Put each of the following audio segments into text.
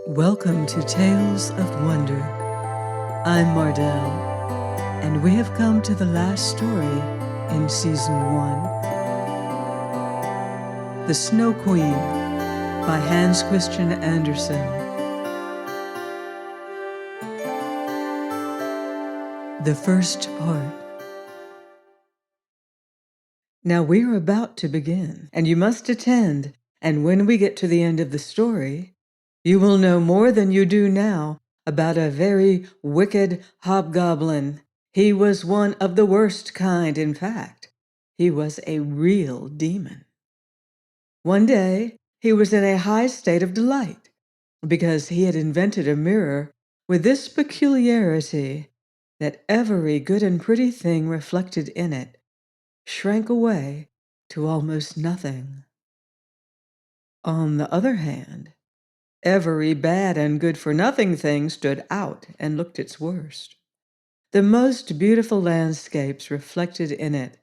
Welcome to Tales of Wonder. I'm Mardell, and we have come to the last story in Season 1, The Snow Queen by Hans Christian Andersen. The first part. Now we are about to begin, and you must attend, and when we get to the end of the story, you will know more than you do now about a very wicked hobgoblin. He was one of the worst kind, in fact. He was a real demon. One day, he was in a high state of delight because he had invented a mirror with this peculiarity that every good and pretty thing reflected in it shrank away to almost nothing. On the other hand, every bad and good-for-nothing thing stood out and looked its worst. The most beautiful landscapes reflected in it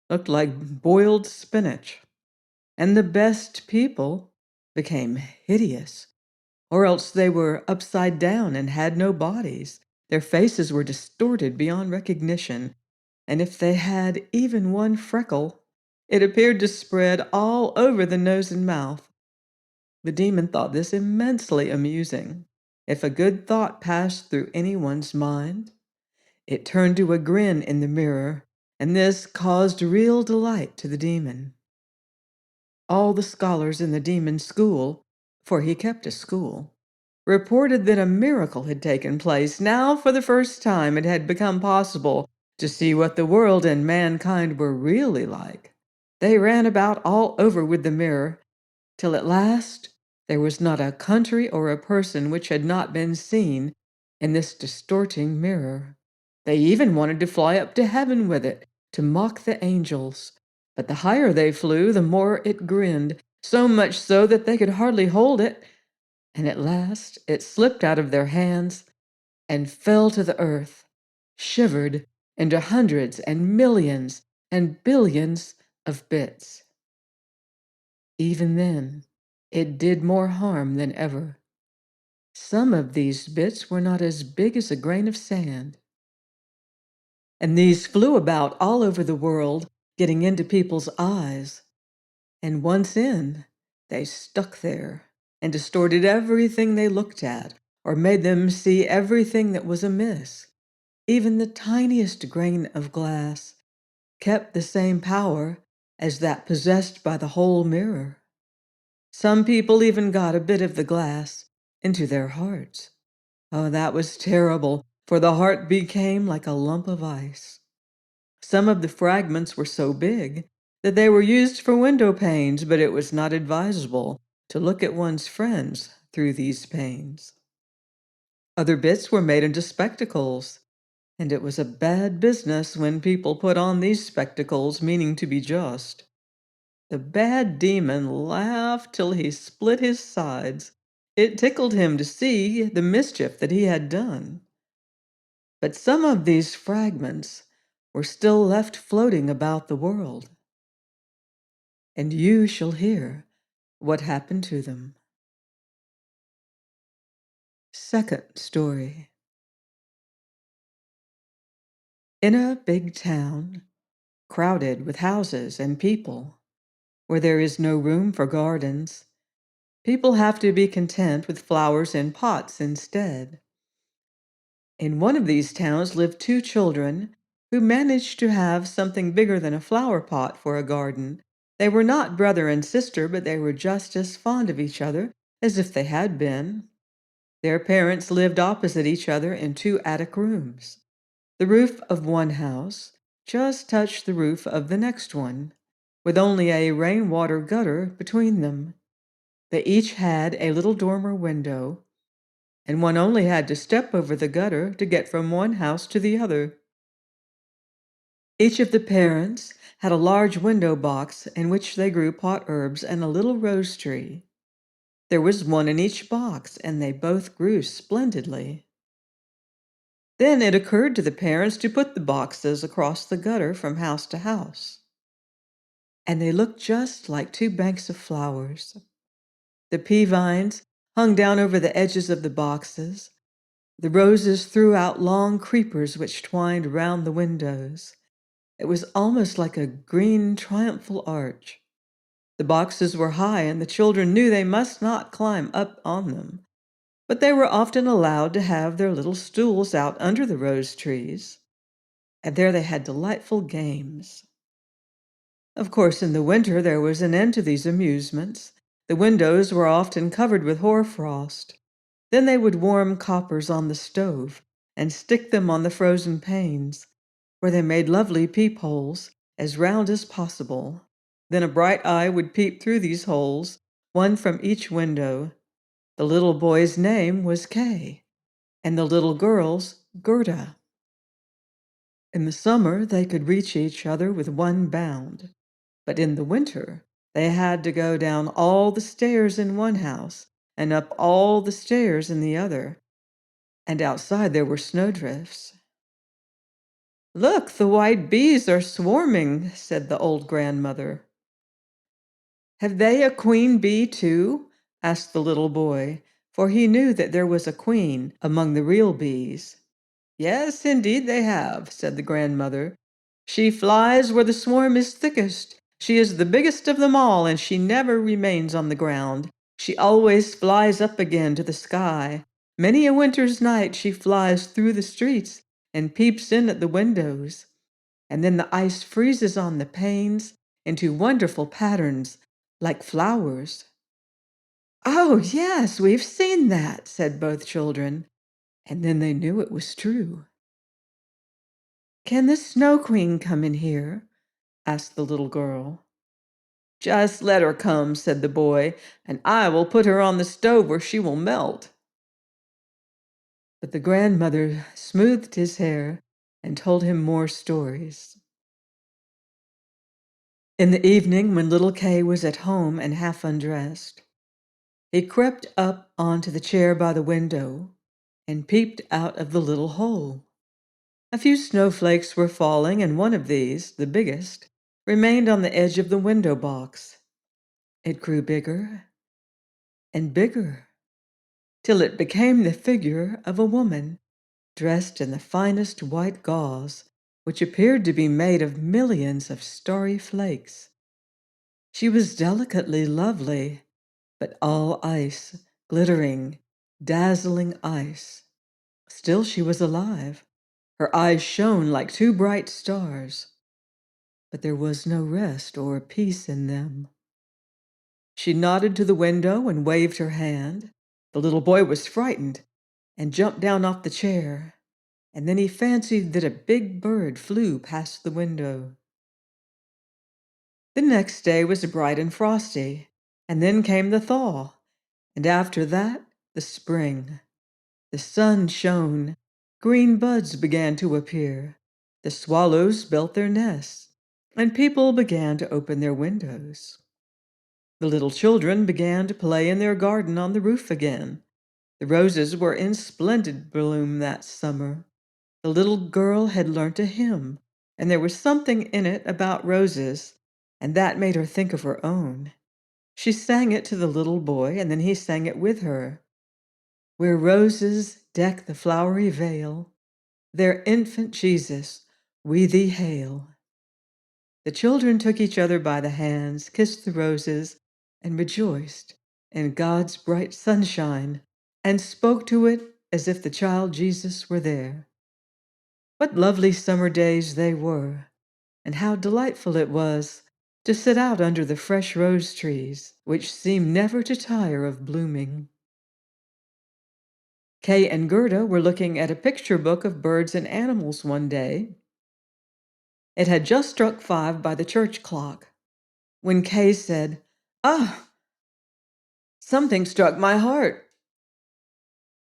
looked like boiled spinach, and the best people became hideous, or else they were upside down and had no bodies. Their faces were distorted beyond recognition, and if they had even one freckle, it appeared to spread all over the nose and mouth. The demon thought this immensely amusing. If a good thought passed through anyone's mind, it turned to a grin in the mirror, and this caused real delight to the demon. All the scholars in the demon's school, for he kept a school, reported that a miracle had taken place. Now, for the first time, it had become possible to see what the world and mankind were really like. They ran about all over with the mirror, till at last there was not a country or a person which had not been seen in this distorting mirror. They even wanted to fly up to heaven with it, to mock the angels. But the higher they flew, the more it grinned, so much so that they could hardly hold it, and at last it slipped out of their hands and fell to the earth, shivered into hundreds and millions and billions of bits. Even then, it did more harm than ever. Some of these bits were not as big as a grain of sand, and these flew about all over the world, getting into people's eyes. And once in, they stuck there and distorted everything they looked at, or made them see everything that was amiss. Even the tiniest grain of glass kept the same power as that possessed by the whole mirror. Some people even got a bit of the glass into their hearts. Oh, that was terrible, for the heart became like a lump of ice. Some of the fragments were so big that they were used for window panes, but it was not advisable to look at one's friends through these panes. Other bits were made into spectacles, and it was a bad business when people put on these spectacles meaning to be just. The bad demon laughed till he split his sides. It tickled him to see the mischief that he had done. But some of these fragments were still left floating about the world, and you shall hear what happened to them. Second story. In a big town, crowded with houses and people, where there is no room for gardens, people have to be content with flowers in pots instead. In one of these towns lived two children who managed to have something bigger than a flower pot for a garden. They were not brother and sister, but they were just as fond of each other as if they had been. Their parents lived opposite each other in two attic rooms. The roof of one house just touched the roof of the next one, with only a rainwater gutter between them. They each had a little dormer window, and one only had to step over the gutter to get from one house to the other. Each of the parents had a large window box in which they grew pot herbs and a little rose tree. There was one in each box, and they both grew splendidly. Then it occurred to the parents to put the boxes across the gutter from house to house. And they looked just like two banks of flowers. The pea vines hung down over the edges of the boxes. The roses threw out long creepers which twined round the windows. It was almost like a green triumphal arch. The boxes were high, and the children knew they must not climb up on them, but they were often allowed to have their little stools out under the rose trees, and there they had delightful games. Of course, in the winter there was an end to these amusements. The windows were often covered with hoarfrost. Then they would warm coppers on the stove and stick them on the frozen panes, where they made lovely peepholes as round as possible. Then a bright eye would peep through these holes, one from each window. The little boy's name was Kay, and the little girl's Gerda. In the summer, they could reach each other with one bound, but in the winter, they had to go down all the stairs in one house and up all the stairs in the other, and outside there were snowdrifts. "Look, the white bees are swarming," said the old grandmother. "Have they a queen bee too?" asked the little boy, for he knew that there was a queen among the real bees. "Yes, indeed they have," said the grandmother. "She flies where the swarm is thickest. She is the biggest of them all, and she never remains on the ground. She always flies up again to the sky. Many a winter's night she flies through the streets and peeps in at the windows. And then the ice freezes on the panes into wonderful patterns like flowers." "Oh, yes, we've seen that," said both children, and then they knew it was true. "Can the Snow Queen come in here?" asked the little girl. "Just let her come," said the boy, "and I will put her on the stove where she will melt." But the grandmother smoothed his hair and told him more stories. In the evening, when little Kay was at home and half undressed, he crept up onto the chair by the window and peeped out of the little hole. A few snowflakes were falling, and one of these, the biggest, remained on the edge of the window box. It grew bigger and bigger, till it became the figure of a woman dressed in the finest white gauze, which appeared to be made of millions of starry flakes. She was delicately lovely, but all ice, glittering, dazzling ice. Still she was alive. Her eyes shone like two bright stars, but there was no rest or peace in them. She nodded to the window and waved her hand. The little boy was frightened and jumped down off the chair, and then he fancied that a big bird flew past the window. The next day was bright and frosty, and then came the thaw, and after that, the spring. The sun shone, green buds began to appear, the swallows built their nests, and people began to open their windows. The little children began to play in their garden on the roof again. The roses were in splendid bloom that summer. The little girl had learnt a hymn, and there was something in it about roses, and that made her think of her own. She sang it to the little boy, and then he sang it with her. "Where roses deck the flowery vale, there infant Jesus, we thee hail." The children took each other by the hands, kissed the roses, and rejoiced in God's bright sunshine, and spoke to it as if the child Jesus were there. What lovely summer days they were, and how delightful it was to sit out under the fresh rose trees, which seemed never to tire of blooming. Kay and Gerda were looking at a picture book of birds and animals one day. It had just struck 5 by the church clock, when Kay said, "Ah, something struck my heart,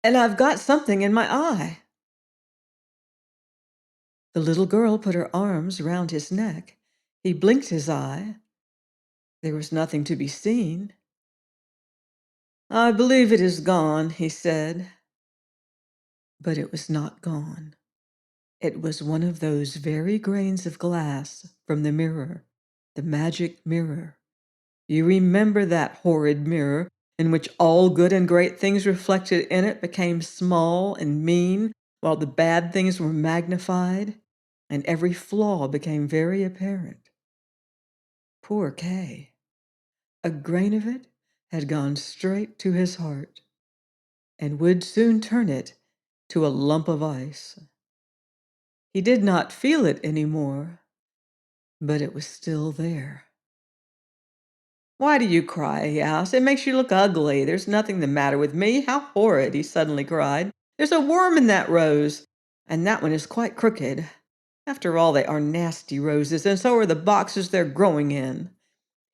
and I've got something in my eye." The little girl put her arms round his neck. He blinked his eye. There was nothing to be seen. "I believe it is gone," he said. But it was not gone. It was one of those very grains of glass from the mirror, the magic mirror. You remember that horrid mirror in which all good and great things reflected in it became small and mean, while the bad things were magnified, and every flaw became very apparent. Poor Kay. A grain of it had gone straight to his heart, and would soon turn it to a lump of ice. He did not feel it any more, but it was still there. "Why do you cry?" he asked. "It makes you look ugly. There's nothing the matter with me. How horrid!" he suddenly cried. "There's a worm in that rose, and that one is quite crooked. After all, they are nasty roses, and so are the boxes they're growing in."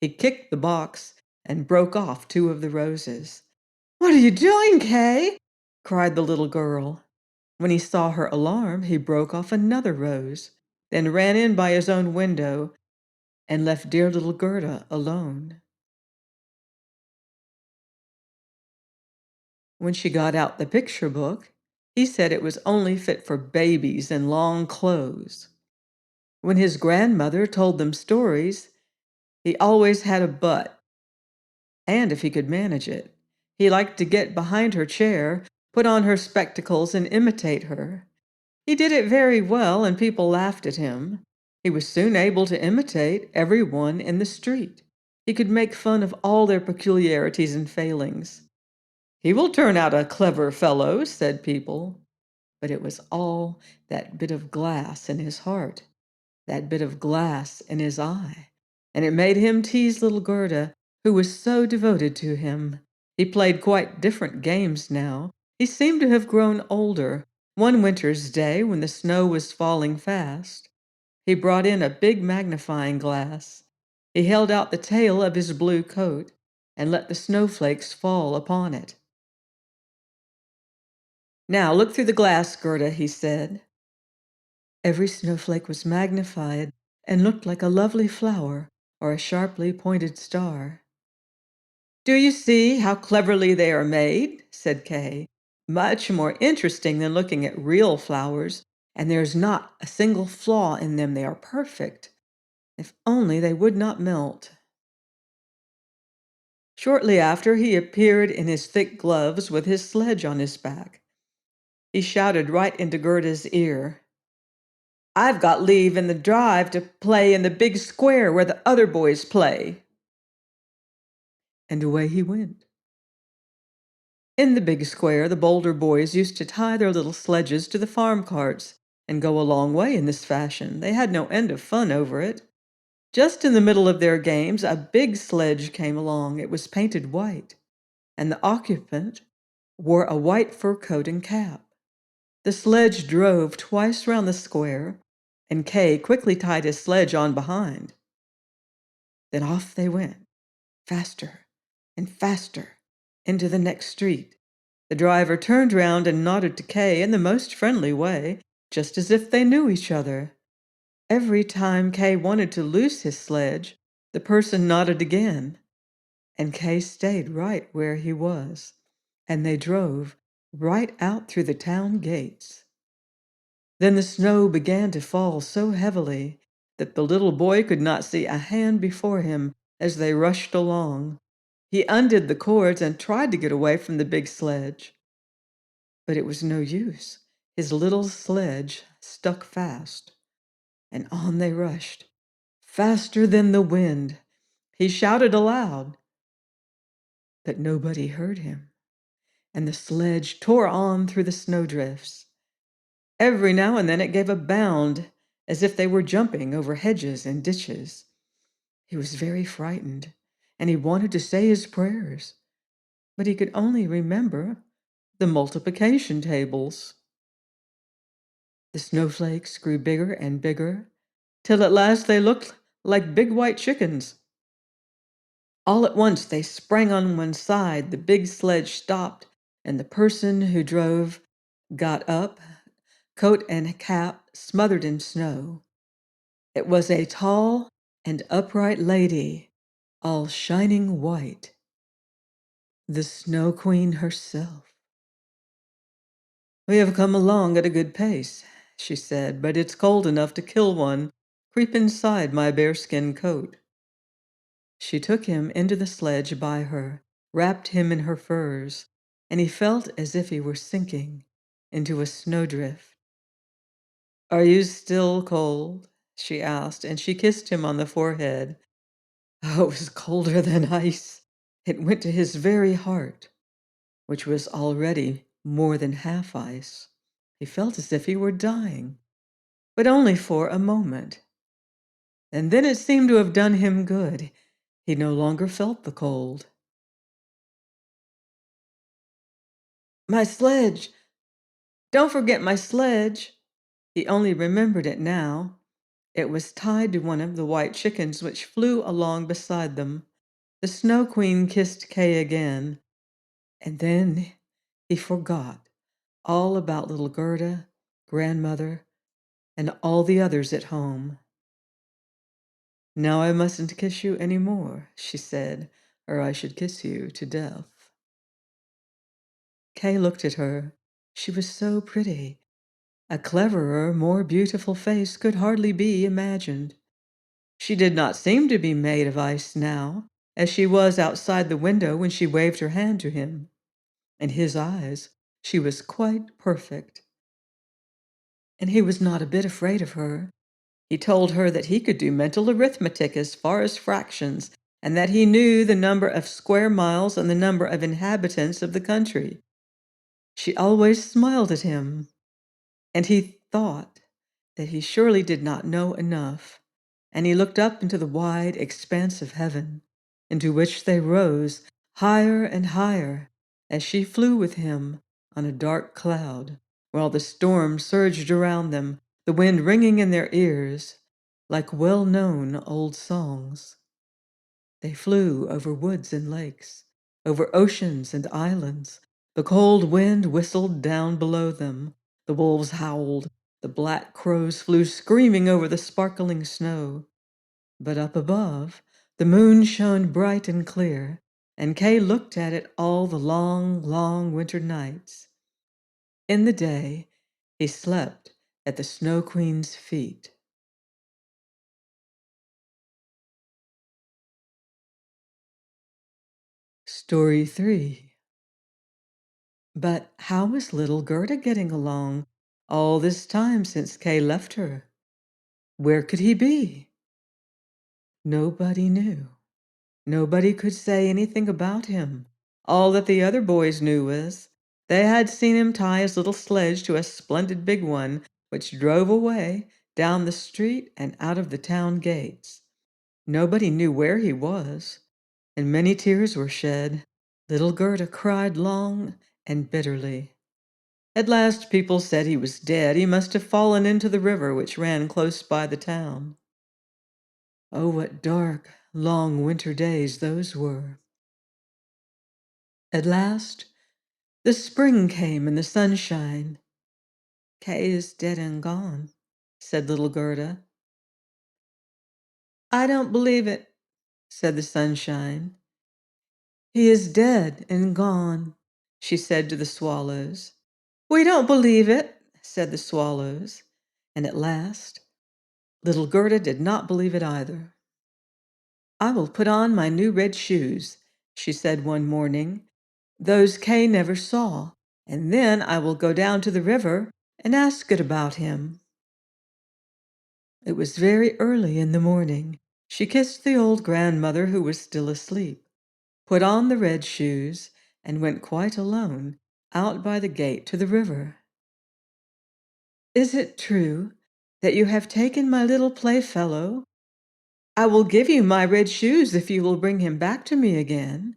He kicked the box and broke off two of the roses. "What are you doing, Kay?" cried the little girl. When he saw her alarm, he broke off another rose, then ran in by his own window and left dear little Gerda alone. When she got out the picture book, he said it was only fit for babies in long clothes. When his grandmother told them stories, he always had a but, and if he could manage it. He liked to get behind her chair, put on her spectacles, and imitate her. He did it very well, and people laughed at him. He was soon able to imitate everyone in the street. He could make fun of all their peculiarities and failings. "He will turn out a clever fellow," said people. But it was all that bit of glass in his heart, that bit of glass in his eye, and it made him tease little Gerda, who was so devoted to him. He played quite different games now. He seemed to have grown older. One winter's day, when the snow was falling fast, he brought in a big magnifying glass. He held out the tail of his blue coat and let the snowflakes fall upon it. "Now look through the glass, Gerda," he said. Every snowflake was magnified and looked like a lovely flower or a sharply pointed star. "Do you see how cleverly they are made?" said Kay. "Much more interesting than looking at real flowers, and there's not a single flaw in them. They are perfect. If only they would not melt." Shortly after, he appeared in his thick gloves with his sledge on his back. He shouted right into Gerda's ear, "I've got leave in the drive to play in the big square where the other boys play." And away he went. In the big square, the bolder boys used to tie their little sledges to the farm carts and go a long way in this fashion. They had no end of fun over it. Just in the middle of their games, a big sledge came along. It was painted white, and the occupant wore a white fur coat and cap. The sledge drove twice round the square, and Kay quickly tied his sledge on behind. Then off they went, faster and faster, into the next street. The driver turned round and nodded to Kay in the most friendly way, just as if they knew each other. Every time Kay wanted to loose his sledge, the person nodded again, and Kay stayed right where he was, and they drove right out through the town gates. Then the snow began to fall so heavily that the little boy could not see a hand before him as they rushed along. He undid the cords and tried to get away from the big sledge. But it was no use. His little sledge stuck fast, and on they rushed, faster than the wind. He shouted aloud, but nobody heard him, and the sledge tore on through the snowdrifts. Every now and then it gave a bound, as if they were jumping over hedges and ditches. He was very frightened, and he wanted to say his prayers, but he could only remember the multiplication tables. The snowflakes grew bigger and bigger, till at last they looked like big white chickens. All at once they sprang on one side, the big sledge stopped, and the person who drove got up, coat and cap smothered in snow. It was a tall and upright lady, all shining white, the Snow Queen herself. "We have come along at a good pace," she said, but it's cold enough to kill one. Creep inside my bearskin coat. She took him into the sledge by her, wrapped him in her furs, and he felt as if he were sinking into a snowdrift. Are you still cold? She asked, and she kissed him on the forehead. Oh, it was colder than ice. It went to his very heart, which was already more than half ice. He felt as if he were dying, but only for a moment. And then it seemed to have done him good. He no longer felt the cold. My sledge! Don't forget my sledge! He only remembered it now. It was tied to one of the white chickens which flew along beside them. The Snow Queen kissed Kay again, and then he forgot all about little Gerda, grandmother, and all the others at home. Now I mustn't kiss you any more, she said, or I should kiss you to death. Kay looked at her. She was so pretty. A cleverer, more beautiful face could hardly be imagined. She did not seem to be made of ice now, as she was outside the window when she waved her hand to him. In his eyes, she was quite perfect. And he was not a bit afraid of her. He told her that he could do mental arithmetic as far as fractions, and that he knew the number of square miles and the number of inhabitants of the country. She always smiled at him, and he thought that he surely did not know enough, and he looked up into the wide expanse of heaven, into which they rose higher and higher as she flew with him on a dark cloud, while the storm surged around them, the wind ringing in their ears like well-known old songs. They flew over woods and lakes, over oceans and islands. The cold wind whistled down below them. The wolves howled. The black crows flew screaming over the sparkling snow. But up above, the moon shone bright and clear, and Kay looked at it all the long, long winter nights. In the day, he slept at the Snow Queen's feet. Story 3. But how was little Gerda getting along all this time since Kay left her? Where could he be? Nobody knew. Nobody could say anything about him. All that the other boys knew was they had seen him tie his little sledge to a splendid big one, which drove away down the street and out of the town gates. Nobody knew where he was, and many tears were shed. Little Gerda cried long and bitterly. At last people said he was dead. He must have fallen into the river which ran close by the town. Oh, what dark, long winter days those were. At last, the spring came and the sunshine. Kay is dead and gone, said little Gerda. I don't believe it, said the sunshine. He is dead and gone, she said to the swallows. We don't believe it, said the swallows. And at last, little Gerda did not believe it either. I will put on my new red shoes, she said one morning. Those Kay never saw, and then I will go down to the river and ask it about him. It was very early in the morning. She kissed the old grandmother who was still asleep, put on the red shoes, and went quite alone out by the gate to the river. Is it true that you have taken my little playfellow? I will give you my red shoes if you will bring him back to me again.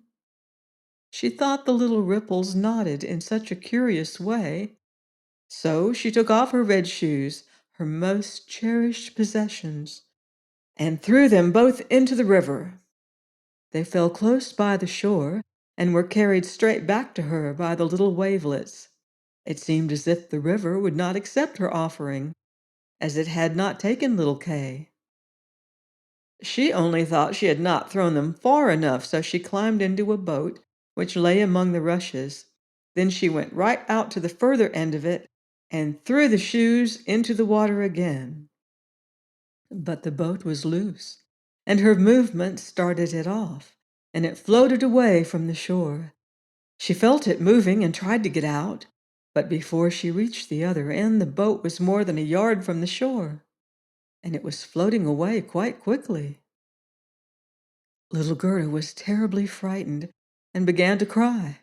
She thought the little ripples nodded in such a curious way. So she took off her red shoes, her most cherished possessions, and threw them both into the river. They fell close by the shore and were carried straight back to her by the little wavelets. It seemed as if the river would not accept her offering, as it had not taken little Kay. She only thought she had not thrown them far enough, so she climbed into a boat which lay among the rushes. Then she went right out to the further end of it and threw the shoes into the water again. But the boat was loose, and her movement started it off, and it floated away from the shore. She felt it moving and tried to get out, but before she reached the other end, the boat was more than a yard from the shore, and it was floating away quite quickly. Little Gerda was terribly frightened and began to cry.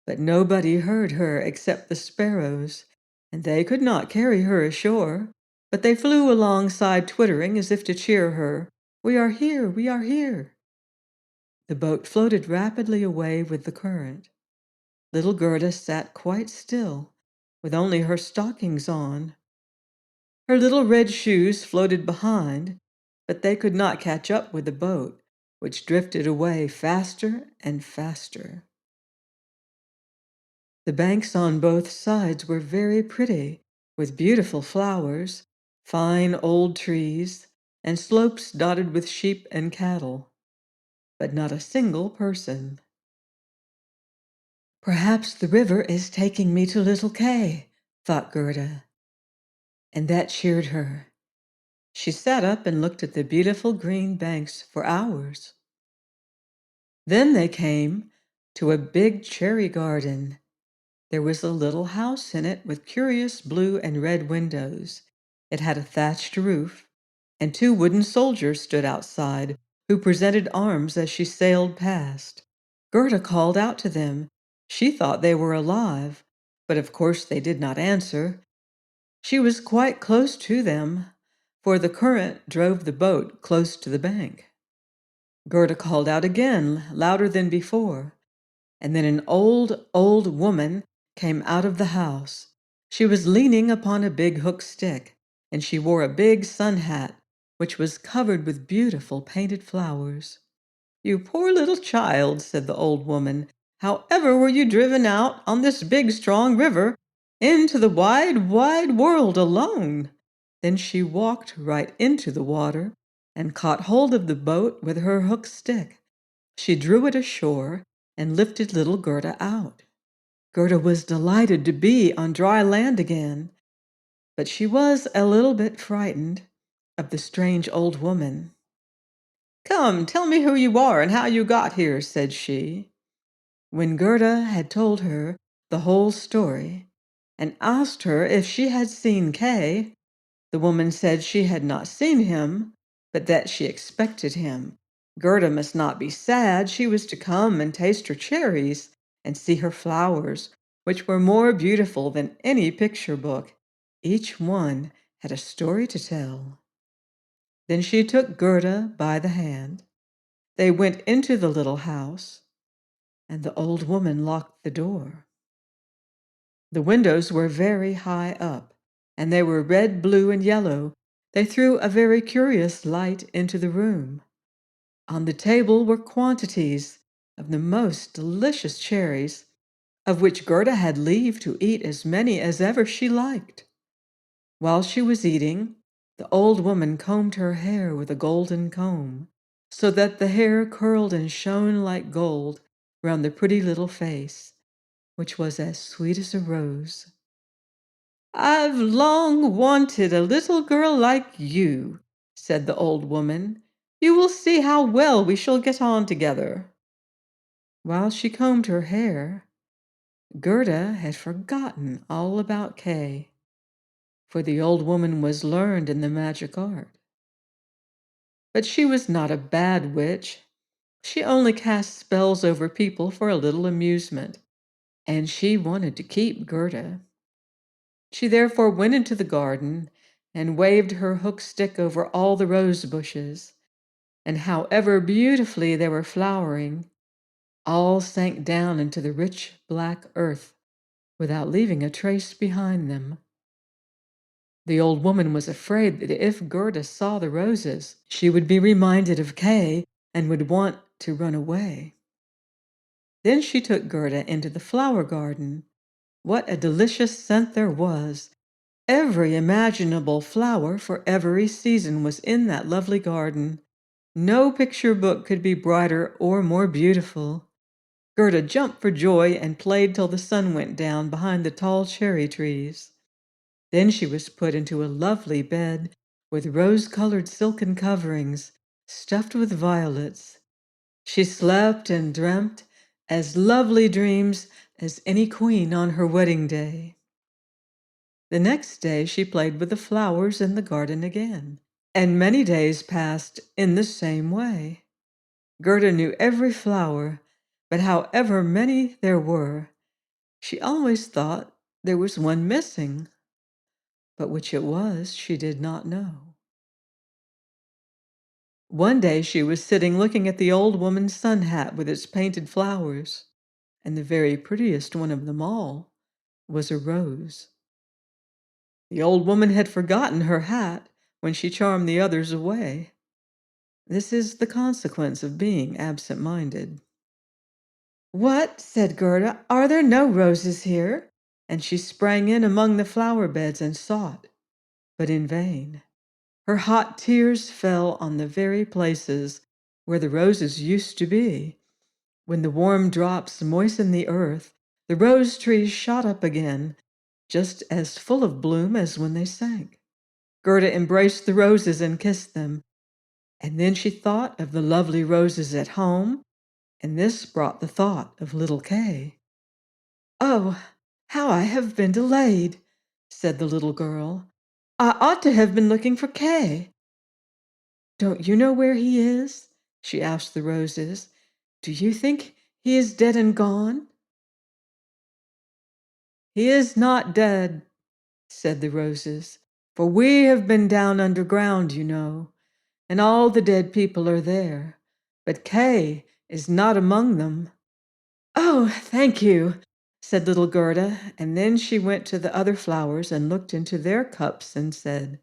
But nobody heard her except the sparrows, and they could not carry her ashore, but they flew alongside twittering as if to cheer her. "We are here, we are here." The boat floated rapidly away with the current. Little Gerda sat quite still, with only her stockings on. Her little red shoes floated behind, but they could not catch up with the boat, which drifted away faster and faster. The banks on both sides were very pretty, with beautiful flowers, fine old trees, and slopes dotted with sheep and cattle, but not a single person. "Perhaps the river is taking me to little Kay," thought Gerda, and that cheered her. She sat up and looked at the beautiful green banks for hours. Then they came to a big cherry garden. There was a little house in it with curious blue and red windows. It had a thatched roof, and two wooden soldiers stood outside, who presented arms as she sailed past. Gerda called out to them. She thought they were alive, but of course they did not answer. She was quite close to them, for the current drove the boat close to the bank. Gerda called out again, louder than before. And then an old woman came out of the house. She was leaning upon a big hook stick, and she wore a big sun hat, which was covered with beautiful painted flowers. "You poor little child," said the old woman. "However were you driven out on this big, strong river into the wide, wide world alone?" Then she walked right into the water and caught hold of the boat with her hook stick. She drew it ashore and lifted little Gerda out. Gerda was delighted to be on dry land again, but she was a little bit frightened of the strange old woman. "Come, tell me who you are and how you got here," said she. When Gerda had told her the whole story and asked her if she had seen Kay, the woman said she had not seen him, but that she expected him. Gerda must not be sad. She was to come and taste her cherries and see her flowers, which were more beautiful than any picture book. Each one had a story to tell. Then she took Gerda by the hand. They went into the little house, and the old woman locked the door. The windows were very high up, and they were red, blue, and yellow. They threw a very curious light into the room. On the table were quantities of the most delicious cherries, of which Gerda had leave to eat as many as ever she liked. While she was eating, the old woman combed her hair with a golden comb, so that the hair curled and shone like gold round the pretty little face, which was as sweet as a rose. "I've long wanted a little girl like you," said the old woman. "You will see how well we shall get on together." While she combed her hair, Gerda had forgotten all about Kay, for the old woman was learned in the magic art. But she was not a bad witch. She only cast spells over people for a little amusement, and she wanted to keep Gerda. She therefore went into the garden and waved her hook stick over all the rose bushes, and however beautifully they were flowering, all sank down into the rich black earth without leaving a trace behind them. The old woman was afraid that if Gerda saw the roses, she would be reminded of Kay and would want to run away. Then she took Gerda into the flower garden. What a delicious scent there was! Every imaginable flower for every season was in that lovely garden. No picture book could be brighter or more beautiful. Gerda jumped for joy and played till the sun went down behind the tall cherry trees. Then she was put into a lovely bed with rose-colored silken coverings stuffed with violets. She slept and dreamt as lovely dreams as any queen on her wedding day. The next day she played with the flowers in the garden again, and many days passed in the same way. Gerda knew every flower, but however many there were, she always thought there was one missing, but which it was she did not know. One day she was sitting looking at the old woman's sun hat with its painted flowers, and the very prettiest one of them all was a rose. The old woman had forgotten her hat when she charmed the others away. This is the consequence of being absent-minded. "What?" said Gerda. "Are there no roses here?" And she sprang in among the flower beds and sought, but in vain. Her hot tears fell on the very places where the roses used to be. When the warm drops moistened the earth, the rose trees shot up again, just as full of bloom as when they sank. Gerda embraced the roses and kissed them, and then she thought of the lovely roses at home, and this brought the thought of little Kay. "Oh, how I have been delayed," said the little girl. "I ought to have been looking for Kay." "Don't you know where he is?" she asked the roses. "Do you think he is dead and gone?" "He is not dead," said the roses, "for we have been down underground, you know, and all the dead people are there, but Kay is not among them." "Oh, thank you," said little Gerda, and then she went to the other flowers and looked into their cups and said,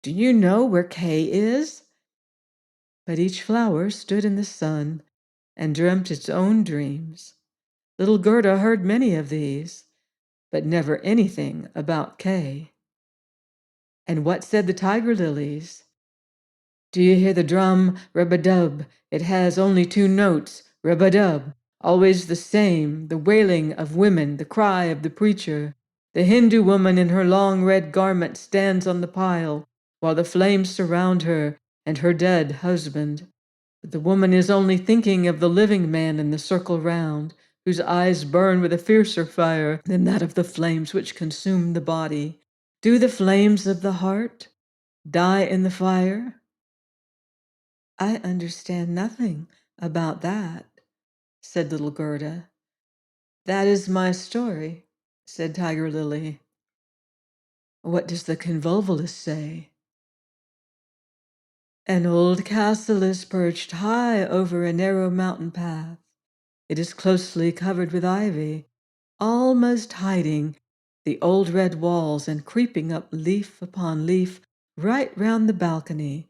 "Do you know where Kay is?" But each flower stood in the sun and dreamt its own dreams. Little Gerda heard many of these, but never anything about Kay. And what said the tiger lilies? "Do you hear the drum? Rub-a-dub. It has only two notes. Rub-a-dub. Always the same, the wailing of women, the cry of the preacher. The Hindu woman in her long red garment stands on the pile, while the flames surround her and her dead husband. But the woman is only thinking of the living man in the circle round, whose eyes burn with a fiercer fire than that of the flames which consume the body. Do the flames of the heart die in the fire?" "I understand nothing about that," said little Gerda. "That is my story," said Tiger Lily. "What does the convolvulus say?" "An old castle is perched high over a narrow mountain path. It is closely covered with ivy, almost hiding the old red walls and creeping up leaf upon leaf right round the balcony,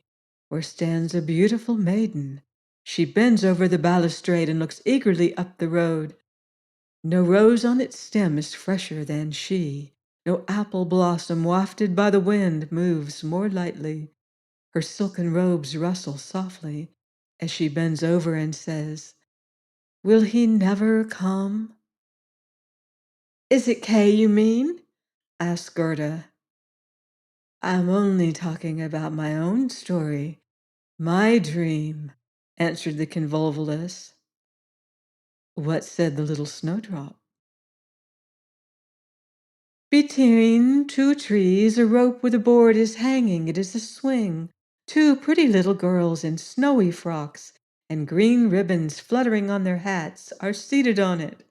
where stands a beautiful maiden. She bends over the balustrade and looks eagerly up the road. No rose on its stem is fresher than she. No apple blossom wafted by the wind moves more lightly. Her silken robes rustle softly as she bends over and says, 'Will he never come?'" "Is it Kay you mean?" asked Gerda. "I'm only talking about my own story, my dream," answered the convolvulus. What said the little snowdrop? "Between two trees a rope with a board is hanging. It is a swing. Two pretty little girls in snowy frocks and green ribbons fluttering on their hats are seated on it.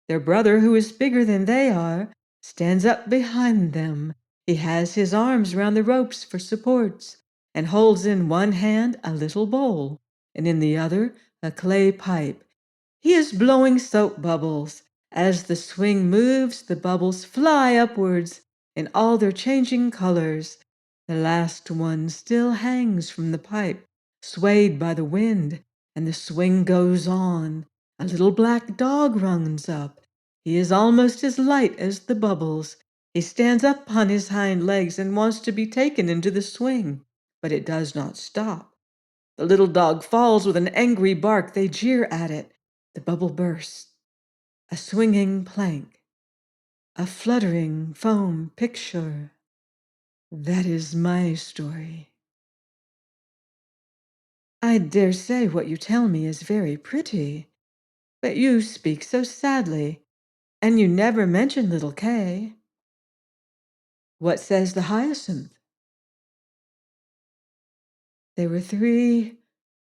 Their brother, who is bigger than they are, stands up behind them. He has his arms round the ropes for supports and holds in one hand a little bowl and in the other a clay pipe. He is blowing soap bubbles. As the swing moves, the bubbles fly upwards in all their changing colors. The last one still hangs from the pipe, swayed by the wind, and the swing goes on. A little black dog runs up. He is almost as light as the bubbles. He stands up on his hind legs and wants to be taken into the swing, but it does not stop. The little dog falls with an angry bark. They jeer at it. The bubble bursts. A swinging plank. a fluttering foam picture. That is my story. I dare say what you tell me is very pretty, but you speak so sadly, and you never mention little Kay. What says the hyacinth? They were three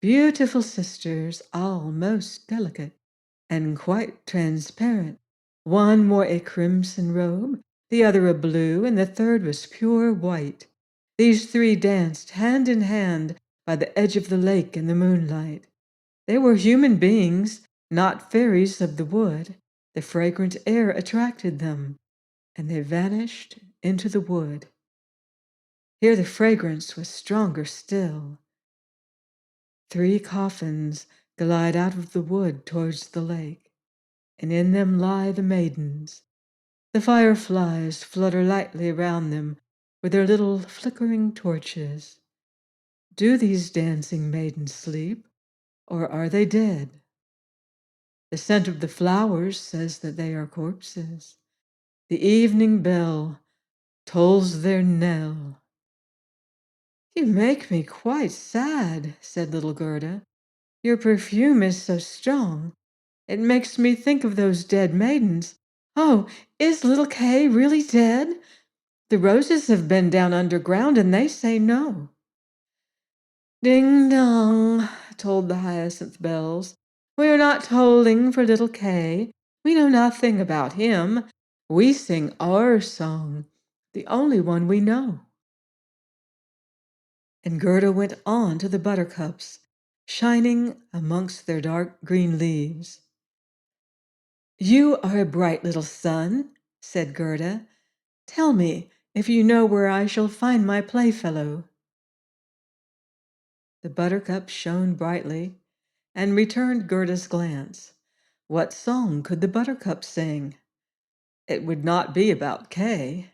beautiful sisters, all most delicate and quite transparent. One wore a crimson robe, the other a blue, and the third was pure white. These three danced hand in hand by the edge of the lake in the moonlight. They were human beings, not fairies of the wood. The fragrant air attracted them, and they vanished into the wood. Here the fragrance was stronger still. Three coffins glide out of the wood towards the lake, and in them lie the maidens. The fireflies flutter lightly round them with their little flickering torches. Do these dancing maidens sleep, or are they dead? The scent of the flowers says that they are corpses. The evening bell tolls their knell. You make me quite sad, said little Gerda. Your perfume is so strong. It makes me think of those dead maidens. Oh, is little Kay really dead? The roses have been down underground, and they say no. Ding dong, tolled the hyacinth bells. We are not tolling for little Kay. We know nothing about him. We sing our song, the only one we know. And Gerda went on to the buttercups, shining amongst their dark green leaves. You are a bright little sun, said Gerda. Tell me if you know where I shall find my playfellow. The buttercup shone brightly and returned Gerda's glance. What song could the buttercup sing? It would not be about Kay.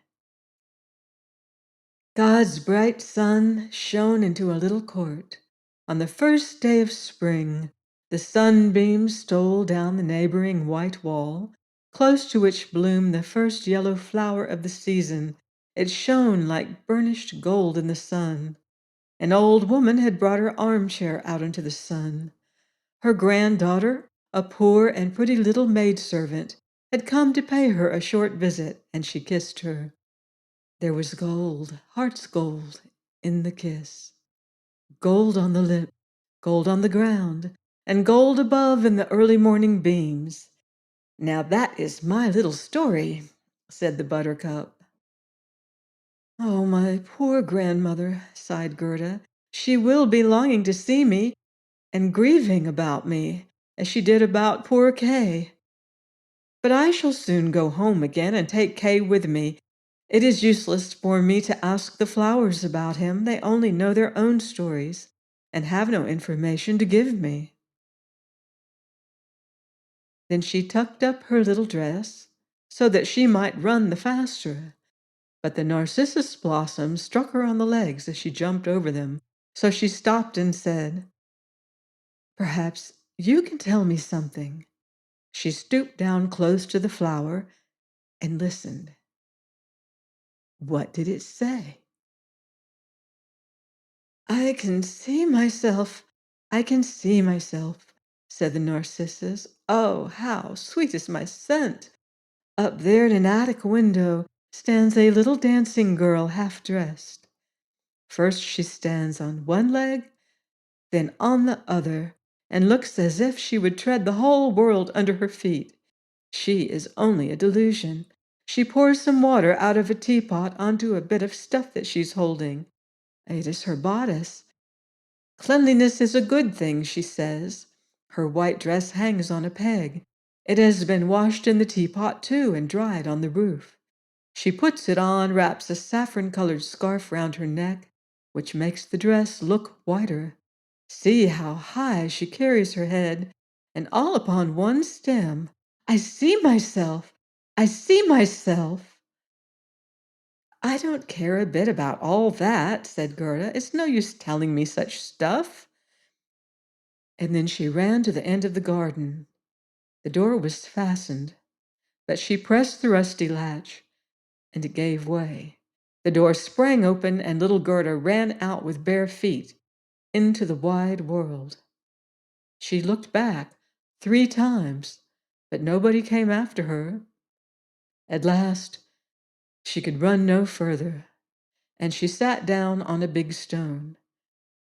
God's bright sun shone into a little court. On the first day of spring, the sunbeams stole down the neighboring white wall, close to which bloomed the first yellow flower of the season. It shone like burnished gold in the sun. An old woman had brought her armchair out into the sun. Her granddaughter, a poor and pretty little maidservant, had come to pay her a short visit, and she kissed her. There was gold, heart's gold, in the kiss. Gold on the lip, gold on the ground, and gold above in the early morning beams. Now that is my little story, said the buttercup. Oh, my poor grandmother, sighed Gerda. She will be longing to see me and grieving about me, as she did about poor Kay. But I shall soon go home again and take Kay with me. It is useless for me to ask the flowers about him. They only know their own stories and have no information to give me. Then she tucked up her little dress so that she might run the faster. But the narcissus blossoms struck her on the legs as she jumped over them, so she stopped and said, Perhaps you can tell me something. She stooped down close to the flower and listened. What did it say? I can see myself, I can see myself, said the narcissus. Oh, how sweet is my scent! Up there in an attic window stands a little dancing girl half dressed. First she stands on one leg, then on the other, and looks as if she would tread the whole world under her feet. She is only a delusion. She pours some water out of a teapot onto a bit of stuff that she's holding. It is her bodice. Cleanliness is a good thing, she says. Her white dress hangs on a peg. It has been washed in the teapot, too, and dried on the roof. She puts it on, wraps a saffron-colored scarf round her neck, which makes the dress look whiter. See how high she carries her head, and all upon one stem. I see myself! I see myself! I don't care a bit about all that, said Gerda. It's no use telling me such stuff. And then she ran to the end of the garden. The door was fastened. But she pressed the rusty latch, and it gave way. The door sprang open, and little Gerda ran out with bare feet into the wide world. She looked back 3 times, but nobody came after her. At last, she could run no further, and she sat down on a big stone.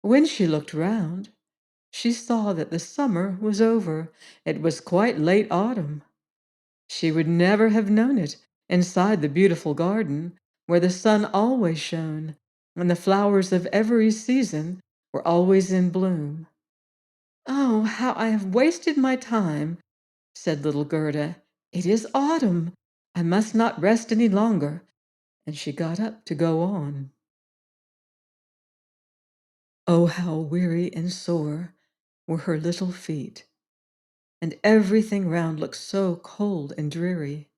When she looked round, she saw that the summer was over. It was quite late autumn. She would never have known it inside the beautiful garden, where the sun always shone, and the flowers of every season were always in bloom. "Oh, how I have wasted my time," said little Gerda. "It is autumn. I must not rest any longer." And she got up to go on. Oh, how weary and sore were her little feet, and everything round looked so cold and dreary.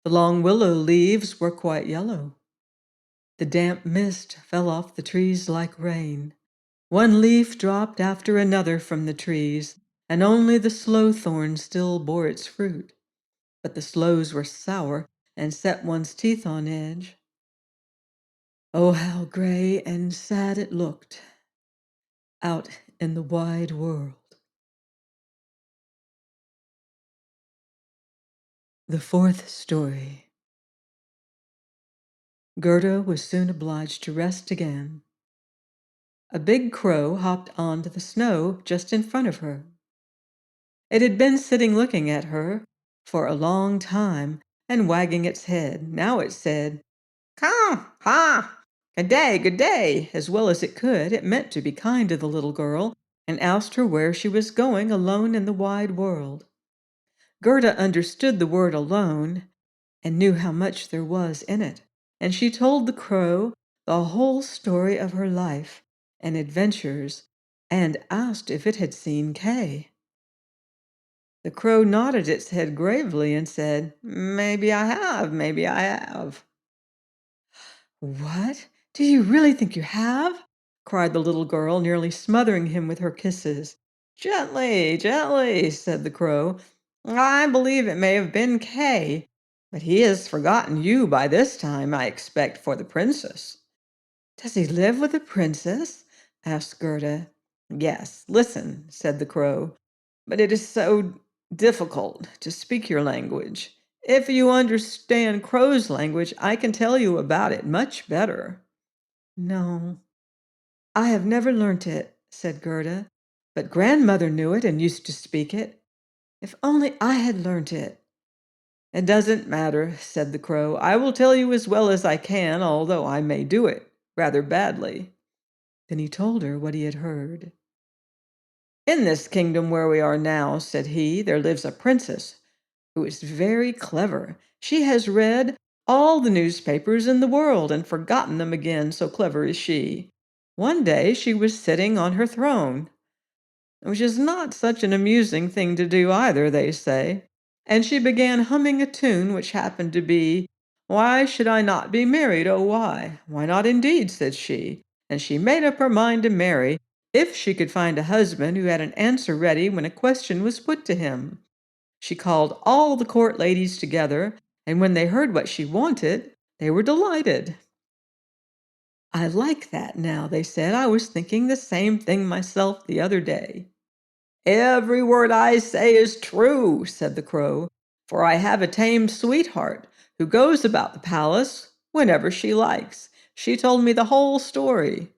The long willow leaves were quite yellow. The damp mist fell off the trees like rain. One leaf dropped after another from the trees, and only the sloe thorn still bore its fruit. But the sloes were sour and set one's teeth on edge. Oh, how gray and sad it looked out in the wide world. The fourth story. Gerda was soon obliged to rest again. A big crow hopped onto the snow just in front of her. It had been sitting looking at her for a long time and wagging its head. Now it said, "Come, ha! Good day," as well as it could. It meant to be kind to the little girl and asked her where she was going alone in the wide world. Gerda understood the word alone and knew how much there was in it, and she told the crow the whole story of her life and adventures and asked if it had seen Kay. The crow nodded its head gravely and said, maybe I have." "What? Do you really think you have?" cried the little girl, nearly smothering him with her kisses. "Gently, gently," said the crow. "I believe it may have been Kay, but he has forgotten you by this time, I expect, for the princess." "Does he live with the princess?" asked Gerda. "Yes, listen," said the crow, "but it is so difficult to speak your language. If you understand crow's language, I can tell you about it much better." "No, I have never learnt it," said Gerda, "but grandmother knew it and used to speak it. If only I had learnt it." "It doesn't matter," said the crow. "I will tell you as well as I can, although I may do it rather badly." Then he told her what he had heard. "In this kingdom where we are now," said he, "there lives a princess who is very clever. She has read all the newspapers in the world and forgotten them again, so clever is she. One day she was sitting on her throne, which is not such an amusing thing to do either, they say, and she began humming a tune which happened to be, 'Why should I not be married, oh why? Why not indeed?' said she, and she made up her mind to marry if she could find a husband who had an answer ready when a question was put to him. She called all the court ladies together, and when they heard what she wanted, they were delighted. 'I like that now,' they said. 'I was thinking the same thing myself the other day.' 'Every word I say is true,' said the crow, 'for I have a tame sweetheart who goes about the palace whenever she likes. She told me the whole story.'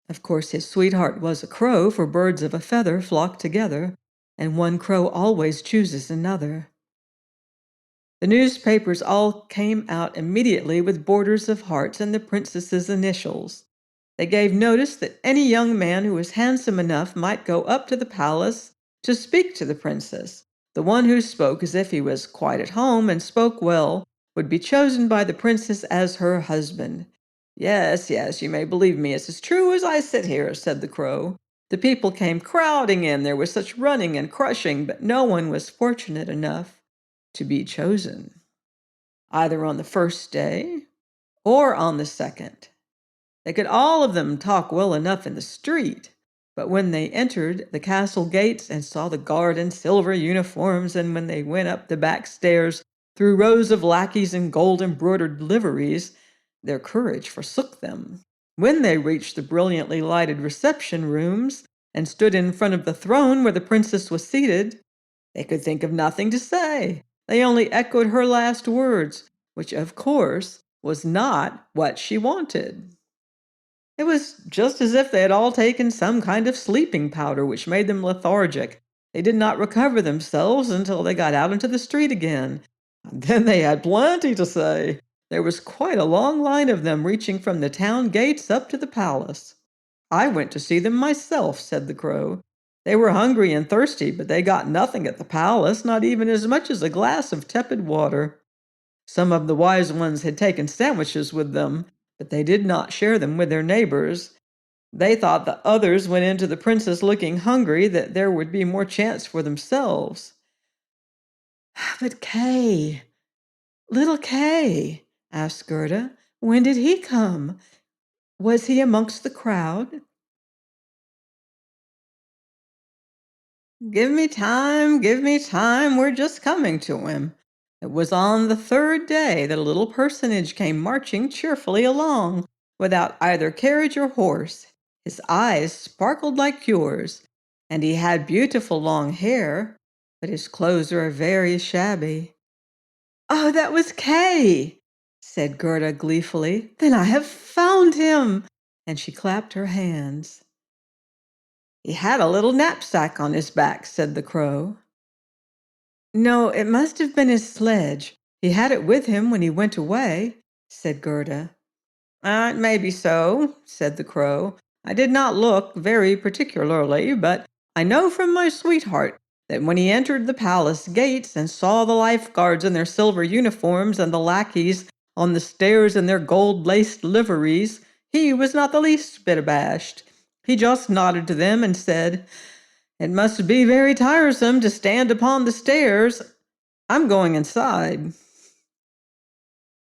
Of course, his sweetheart was a crow, for birds of a feather flock together, and one crow always chooses another. The newspapers all came out immediately with borders of hearts and the princess's initials. They gave notice that any young man who was handsome enough might go up to the palace to speak to the princess. The one who spoke as if he was quite at home and spoke well would be chosen by the princess as her husband. "Yes, yes, you may believe me, it's as true as I sit here," said the crow. The people came crowding in. There was such running and crushing, but no one was fortunate enough to be chosen, either on the first day or on the second. They could all of them talk well enough in the street, But when they entered the castle gates and saw the guard in silver uniforms, and when they went up the back stairs through rows of lackeys in gold embroidered liveries, their courage forsook them. When they reached the brilliantly lighted reception rooms and stood in front of the throne where the princess was seated, they could think of nothing to say. They only echoed her last words, which, of course, was not what she wanted. It was just as if they had all taken some kind of sleeping powder which made them lethargic. They did not recover themselves until they got out into the street again. And then they had plenty to say. There was quite a long line of them reaching from the town gates up to the palace. I went to see them myself, said the crow. They were hungry and thirsty, but they got nothing at the palace, not even as much as a glass of tepid water. Some of the wise ones had taken sandwiches with them, but they did not share them with their neighbors. They thought the others went into the princess looking hungry, that there would be more chance for themselves. But Kay, little Kay, asked Gerda, when did he come? Was he amongst the crowd? Give me time, we're just coming to him. It was on the third day that a little personage came marching cheerfully along, without either carriage or horse. His eyes sparkled like yours, and he had beautiful long hair, but his clothes were very shabby. Oh, that was Kay, said Gerda gleefully. Then I have found him, and she clapped her hands. He had a little knapsack on his back, said the crow. No, it must have been his sledge. He had it with him when he went away, said Gerda. It may be so, said the crow. I did not look very particularly, but I know from my sweetheart that when he entered the palace gates and saw the lifeguards in their silver uniforms and the lackeys on the stairs in their gold-laced liveries, he was not the least bit abashed. He just nodded to them and said, It must be very tiresome to stand upon the stairs. I'm going inside.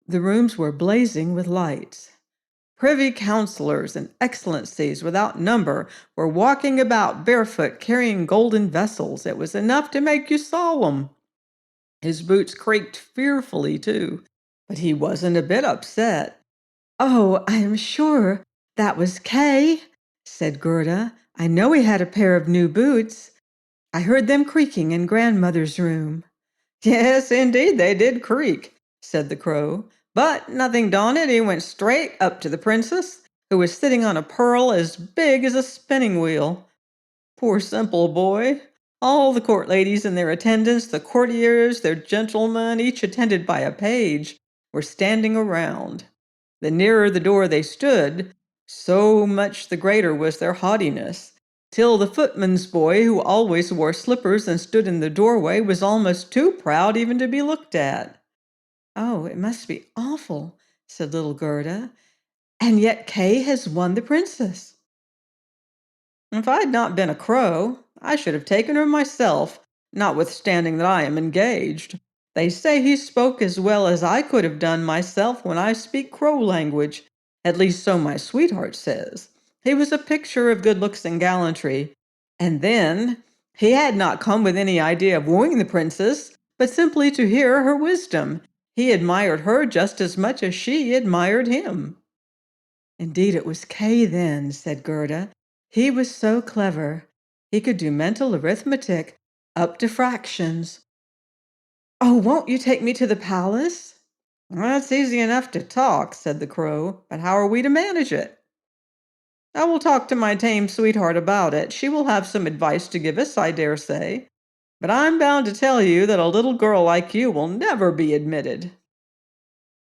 The rooms were blazing with lights. Privy councillors and excellencies without number were walking about barefoot, carrying golden vessels. It was enough to make you solemn. His boots creaked fearfully, too, but he wasn't a bit upset. Oh, I am sure that was Kay, said Gerda. I know he had a pair of new boots. I heard them creaking in grandmother's room. Yes, indeed, they did creak, said the crow. But nothing daunted, he went straight up to the princess, who was sitting on a pearl as big as a spinning wheel. Poor simple boy! All the court ladies and their attendants, the courtiers, their gentlemen, each attended by a page, were standing around. The nearer the door they stood, so much the greater was their haughtiness, till the footman's boy, who always wore slippers and stood in the doorway, was almost too proud even to be looked at. Oh, it must be awful, said little Gerda. And yet Kay has won the princess. If I had not been a crow, I should have taken her myself, notwithstanding that I am engaged. They say he spoke as well as I could have done myself when I speak crow language. At least so my sweetheart says. He was a picture of good looks and gallantry. And then, he had not come with any idea of wooing the princess, but simply to hear her wisdom. He admired her just as much as she admired him. Indeed, it was Kay then, said Gerda. He was so clever. He could do mental arithmetic up to fractions. Oh, won't you take me to the palace? Well, it's easy enough to talk, said the crow, but how are we to manage it? I will talk to my tame sweetheart about it. She will have some advice to give us, I dare say. But I'm bound to tell you that a little girl like you will never be admitted.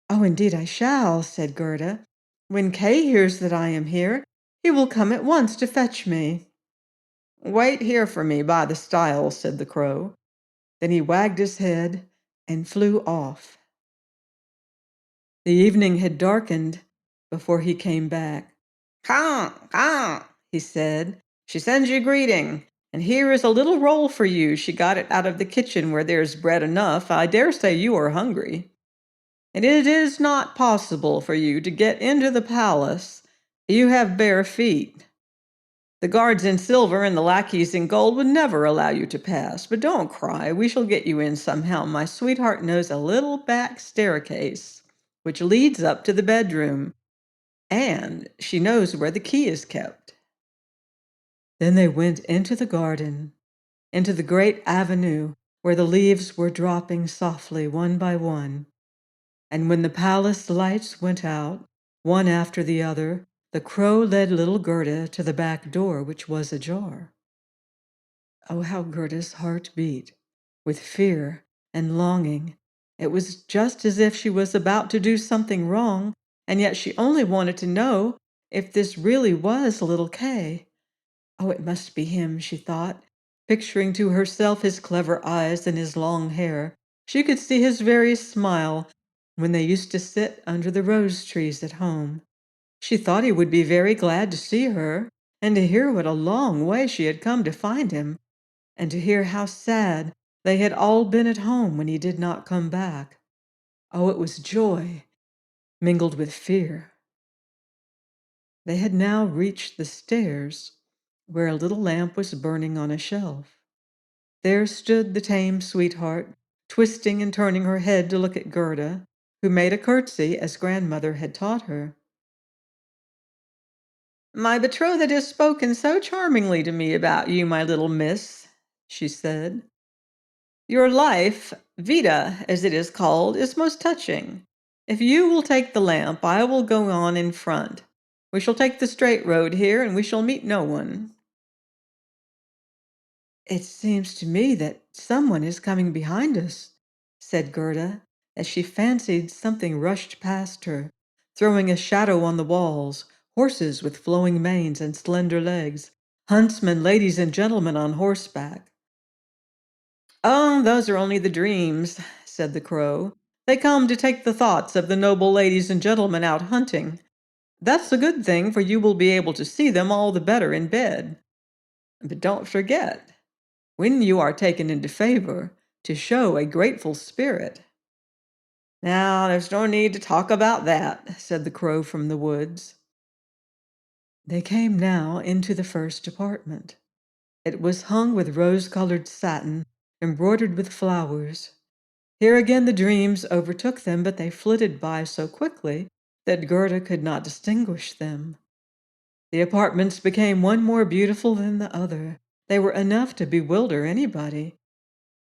Oh, indeed I shall, said Gerda. When Kay hears that I am here, he will come at once to fetch me. Wait here for me by the stile, said the crow. Then he wagged his head and flew off. The evening had darkened before he came back. Caw, caw, he said. She sends you greeting, and here is a little roll for you. She got it out of the kitchen where there's bread enough. I dare say you are hungry. And it is not possible for you to get into the palace. You have bare feet. The guards in silver and the lackeys in gold would never allow you to pass. But don't cry, we shall get you in somehow. My sweetheart knows a little back staircase which leads up to the bedroom, and she knows where the key is kept." Then they went into the garden, into the great avenue where the leaves were dropping softly one by one. And when the palace lights went out, one after the other, the crow led little Gerda to the back door, which was ajar. Oh, how Gerda's heart beat with fear and longing. It was just as if she was about to do something wrong, and yet she only wanted to know if this really was little Kay. Oh, it must be him, she thought, picturing to herself his clever eyes and his long hair. She could see his very smile when they used to sit under the rose trees at home. She thought he would be very glad to see her and to hear what a long way she had come to find him, and to hear how sad they had all been at home when he did not come back. Oh, it was joy mingled with fear. They had now reached the stairs, where a little lamp was burning on a shelf. There stood the tame sweetheart, twisting and turning her head to look at Gerda, who made a curtsy as grandmother had taught her. "My betrothed has spoken so charmingly to me about you, my little miss," she said. "Your life, Vita, as it is called, is most touching. If you will take the lamp, I will go on in front. We shall take the straight road here, and we shall meet no one." "It seems to me that someone is coming behind us," said Gerda, as she fancied something rushed past her, throwing a shadow on the walls, horses with flowing manes and slender legs, huntsmen, ladies and gentlemen on horseback. "Oh, those are only the dreams," said the crow. "They come to take the thoughts of the noble ladies and gentlemen out hunting. That's a good thing, for you will be able to see them all the better in bed. But don't forget, when you are taken into favor, to show a grateful spirit." "Now, there's no need to talk about that," said the crow from the woods. They came now into the first apartment. It was hung with rose-colored satin, embroidered with flowers. Here again the dreams overtook them, but they flitted by so quickly that Gerda could not distinguish them. The apartments became one more beautiful than the other. They were enough to bewilder anybody.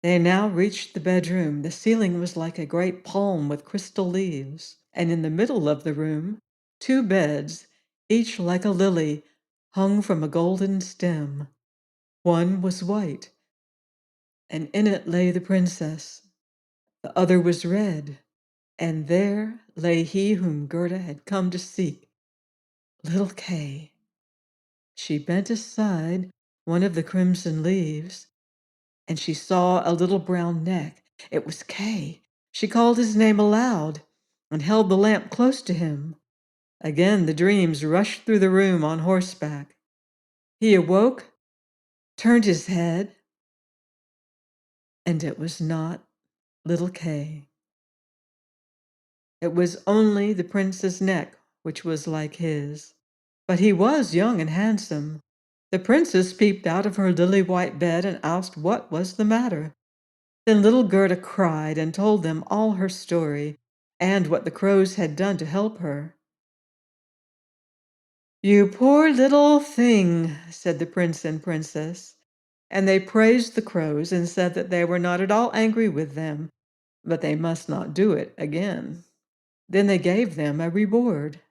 They now reached the bedroom. The ceiling was like a great palm with crystal leaves, and in the middle of the room, two beds, each like a lily, hung from a golden stem. One was white, and in it lay the princess. The other was red, and there lay he whom Gerda had come to seek, little Kay. She bent aside one of the crimson leaves, and she saw a little brown neck. It was Kay. She called his name aloud and held the lamp close to him. Again the dreams rushed through the room on horseback. He awoke, turned his head, and it was not little Kay. It was only the prince's neck which was like his. But he was young and handsome. The princess peeped out of her lily-white bed and asked what was the matter. Then little Gerda cried and told them all her story and what the crows had done to help her. "You poor little thing," said the prince and princess, and they praised the crows and said that they were not at all angry with them, but they must not do it again. Then they gave them a reward.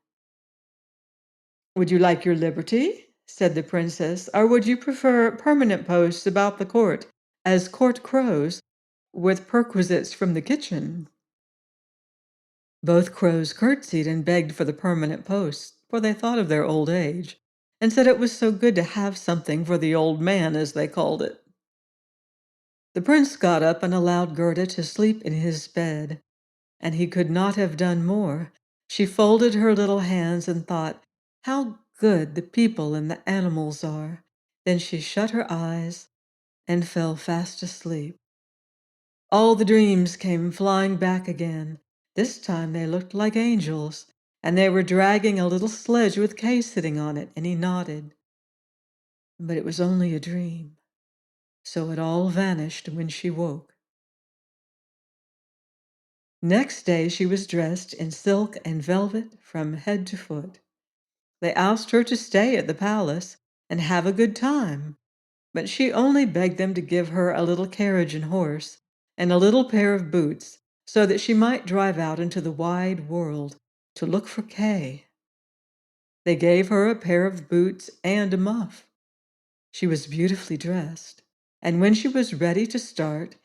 "Would you like your liberty?" said the princess, "or would you prefer permanent posts about the court as court crows, with perquisites from the kitchen?" Both crows curtsied and begged for the permanent posts, for they thought of their old age, and said it was so good to have something for the old man, as they called it. The prince got up and allowed Gerda to sleep in his bed, and he could not have done more. She folded her little hands and thought, how good the people and the animals are. Then she shut her eyes and fell fast asleep. All the dreams came flying back again. This time they looked like angels, and they were dragging a little sledge with Kay sitting on it, and he nodded. But it was only a dream, so it all vanished when she woke. Next day she was dressed in silk and velvet from head to foot. They asked her to stay at the palace and have a good time, but she only begged them to give her a little carriage and horse and a little pair of boots so that she might drive out into the wide world to look for Kay. They gave her a pair of boots and a muff. She was beautifully dressed, and when she was ready to start,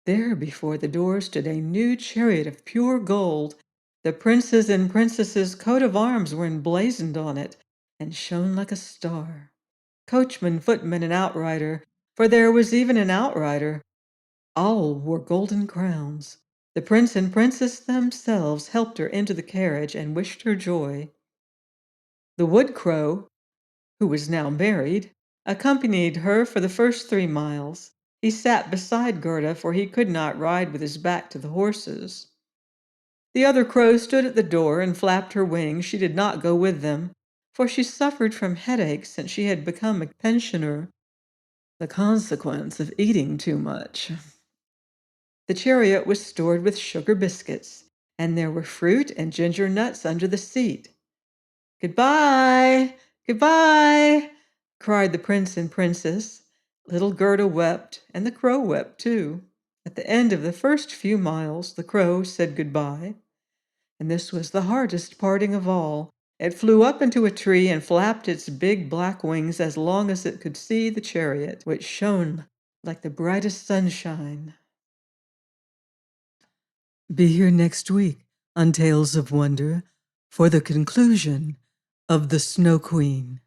there before the door stood a new chariot of pure gold. The prince's and princess's coat of arms were emblazoned on it and shone like a star. Coachman, footman, and outrider, for there was even an outrider, all wore golden crowns. The prince and princess themselves helped her into the carriage and wished her joy. The wood crow, who was now married, accompanied her for the first 3 miles. He sat beside Gerda, for he could not ride with his back to the horses. The other crow stood at the door and flapped her wings. She did not go with them, for she suffered from headaches since she had become a pensioner, the consequence of eating too much. The chariot was stored with sugar biscuits, and there were fruit and ginger nuts under the seat. "Goodbye! Goodbye!" cried the prince and princess. Little Gerda wept, and the crow wept too. At the end of the first few miles, the crow said goodbye, and this was the hardest parting of all. It flew up into a tree and flapped its big black wings as long as it could see the chariot, which shone like the brightest sunshine. Be here next week on Tales of Wonder for the conclusion of The Snow Queen.